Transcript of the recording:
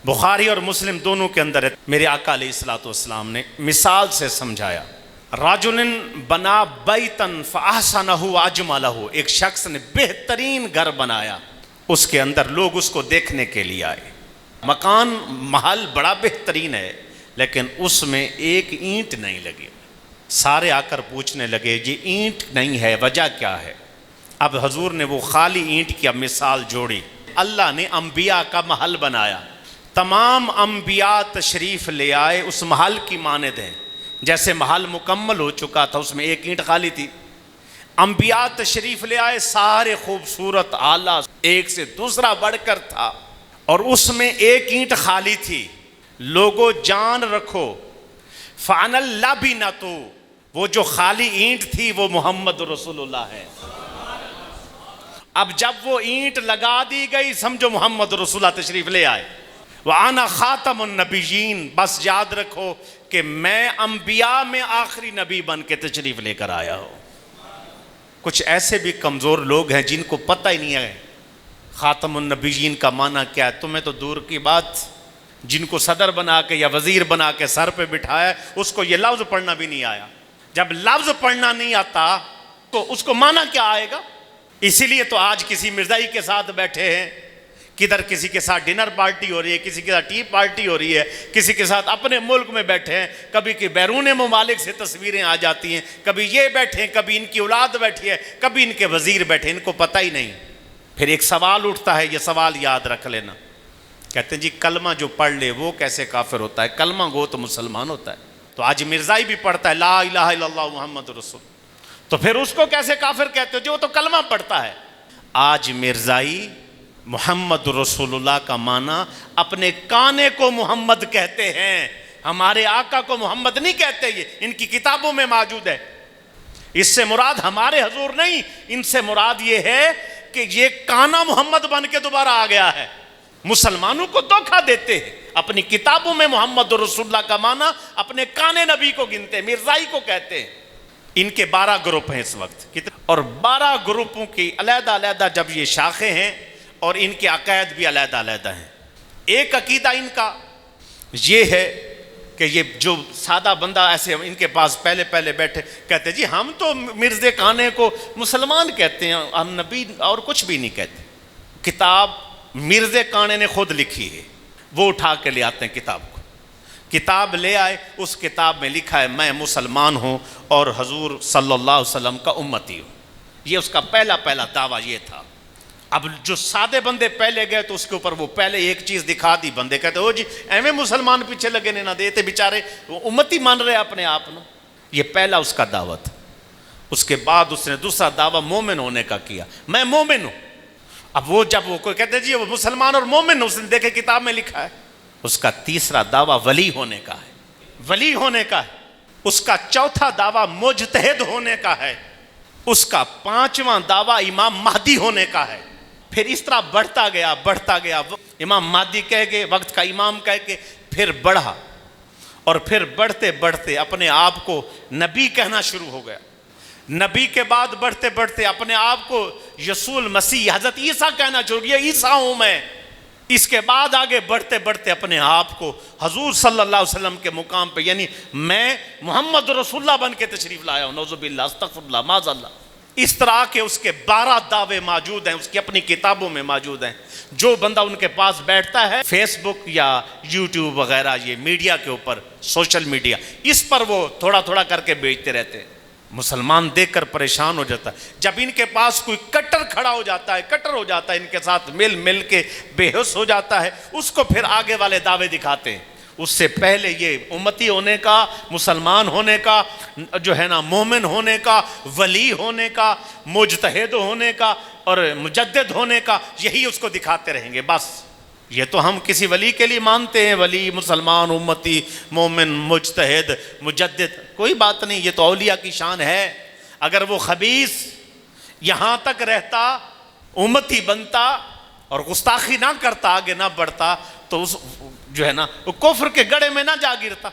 بخاری اور مسلم دونوں کے اندر ہے۔ میرے آقا علیہ الصلوۃ والسلام نے مثال سے سمجھایا، رجل بنا بیتن فاحسنہ واجملہ، ایک شخص نے بہترین گھر بنایا، اس کے اندر لوگ اس کو دیکھنے کے لیے آئے، مکان محل بڑا بہترین ہے لیکن اس میں ایک اینٹ نہیں لگی۔ سارے آ کر پوچھنے لگے یہ اینٹ نہیں ہے، وجہ کیا ہے؟ اب حضور نے وہ خالی اینٹ کی مثال جوڑی۔ اللہ نے انبیاء کا محل بنایا، تمام انبیاء تشریف لے آئے اس محل کی مانند ہیں، جیسے محل مکمل ہو چکا تھا اس میں ایک اینٹ خالی تھی۔ انبیاء تشریف لے آئے، سارے خوبصورت، اعلیٰ، ایک سے دوسرا بڑھ کر تھا، اور اس میں ایک اینٹ خالی تھی۔ لوگوں جان رکھو، فَأَنَا اللَّبِنَةُ، وہ جو خالی اینٹ تھی وہ محمد رسول اللہ ہے۔ اب جب وہ اینٹ لگا دی گئی، سمجھو محمد رسول اللہ تشریف لے آئے۔ وَأَنَا خَاتَمُ النَّبِيِّينَ، بس یاد رکھو کہ میں انبیاء میں آخری نبی بن کے تشریف لے کر آیا ہوں۔ کچھ ایسے بھی کمزور لوگ ہیں جن کو پتہ ہی نہیں ہے خاتم النبیین کا معنی کیا ہے، تمہیں تو دور کی بات، جن کو صدر بنا کے یا وزیر بنا کے سر پہ بٹھایا اس کو یہ لفظ پڑھنا بھی نہیں آیا۔ جب لفظ پڑھنا نہیں آتا تو اس کو معنی کیا آئے گا؟ اسی لیے تو آج کسی مرزائی کے ساتھ بیٹھے ہیں، کدھر کسی کے ساتھ ڈنر پارٹی ہو رہی ہے، کسی کے ساتھ ٹی پارٹی ہو رہی ہے، کسی کے ساتھ اپنے ملک میں بیٹھے ہیں، کبھی کہ بیرون ممالک سے تصویریں آ جاتی ہیں، کبھی یہ بیٹھے ہیں، کبھی ان کی اولاد بیٹھی ہے، کبھی ان کے وزیر بیٹھے، ان کو پتہ ہی نہیں۔ پھر ایک سوال اٹھتا ہے، یہ سوال یاد رکھ لینا، کہتے ہیں جی کلمہ جو پڑھ لے وہ کیسے کافر ہوتا ہے؟ کلمہ گو تو مسلمان ہوتا ہے۔ تو آج مرزائی بھی پڑھتا ہے لا الہ الا اللہ محمد رسول، تو پھر اس کو کیسے کافر کہتے ہو؟ جو تو کلمہ پڑھتا ہے۔ آج مرزائی محمد رسول اللہ کا معنی اپنے کانے کو محمد کہتے ہیں، ہمارے آقا کو محمد نہیں کہتے، یہ ان کی کتابوں میں موجود ہے۔ اس سے مراد ہمارے حضور نہیں، ان سے مراد یہ ہے کہ یہ کانا محمد بن کے دوبارہ آ گیا ہے۔ مسلمانوں کو دھوکہ دیتے ہیں، اپنی کتابوں میں محمد رسول اللہ کا معنی اپنے کانے نبی کو گنتے ہیں، مرزائی کو کہتے ہیں۔ ان کے 12 گروپ ہیں اس وقت، اور 12 گروپوں کی علیحدہ علیحدہ جب یہ شاخیں ہیں اور ان کے عقائد بھی علیحدہ علیحدہ ہیں۔ ایک عقیدہ ان کا یہ ہے کہ یہ جو سادہ بندہ ایسے ان کے پاس پہلے بیٹھے کہتے جی ہم تو مرزے کانے کو مسلمان کہتے ہیں، ہم نبی اور کچھ بھی نہیں کہتے۔ کتاب مرزے کانے نے خود لکھی ہے، وہ اٹھا کے لے آتے ہیں کتاب کو، کتاب لے آئے، اس کتاب میں لکھا ہے میں مسلمان ہوں اور حضور صلی اللہ علیہ وسلم کا امتی ہوں۔ یہ اس کا پہلا دعویٰ یہ تھا۔ اب جو سادے بندے پہلے گئے تو اس کے اوپر وہ پہلے ایک چیز دکھا دی، بندے کہتے ہو جی ایویں مسلمان پیچھے لگے نہیں نہ دیتے بیچارے، وہ امتی مان رہے اپنے آپ نو۔ یہ پہلا اس کا دعوت۔ اس کے بعد اس نے دوسرا دعویٰ مومن ہونے کا کیا، میں مومن ہوں۔ اب وہ جب وہ کوئی کہتے جی وہ مسلمان اور مومن، اس نے دیکھے کتاب میں لکھا ہے۔ اس کا تیسرا دعویٰ ولی ہونے کا ہے، ولی ہونے کا ہے۔ اس کا چوتھا دعویٰ مجتہد ہونے کا ہے۔ اس کا 5واں دعویٰ امام مہدی ہونے کا ہے۔ پھر اس طرح بڑھتا گیا، امام مہدی کہہ کے، وقت کا امام کہہ کے پھر بڑھا، اور پھر بڑھتے اپنے آپ کو نبی کہنا شروع ہو گیا۔ نبی کے بعد بڑھتے اپنے آپ کو یسوع مسیح حضرت عیسیٰ کہنا شروع کیا، عیسیٰ ہوں میں۔ اس کے بعد آگے بڑھتے اپنے آپ کو حضور صلی اللہ علیہ وسلم کے مقام پہ، یعنی میں محمد رسول اللہ بن کے تشریف لایا ہوں، نعوذ باللہ، استغفر اللہ، معاذ اللہ۔ اس طرح کے اس کے 12 دعوے موجود ہیں، اس کی اپنی کتابوں میں موجود ہیں۔ جو بندہ ان کے پاس بیٹھتا ہے، فیس بک یا یوٹیوب وغیرہ، یہ میڈیا کے اوپر، سوشل میڈیا، اس پر وہ تھوڑا کر کے بیچتے رہتے ہیں۔ مسلمان دیکھ کر پریشان ہو جاتا ہے۔ جب ان کے پاس کوئی کٹر کھڑا ہو جاتا ہے، ان کے ساتھ مل کے بے ہوش ہو جاتا ہے، اس کو پھر آگے والے دعوے دکھاتے ہیں۔ اس سے پہلے یہ امتی ہونے کا، مسلمان ہونے کا، جو ہے نا مومن ہونے کا، ولی ہونے کا، مجتہد ہونے کا اور مجدد ہونے کا، یہی اس کو دکھاتے رہیں گے۔ بس یہ تو ہم کسی ولی کے لیے مانتے ہیں، ولی، مسلمان، امتی، مومن، مجتہد، مجدد، کوئی بات نہیں، یہ تو اولیاء کی شان ہے۔ اگر وہ خبیث یہاں تک رہتا، امتی بنتا اور گستاخی نہ کرتا، آگے نہ بڑھتا، تو اس جو ہے نا وہ کفر کے گڑھے میں نہ جا گرتا۔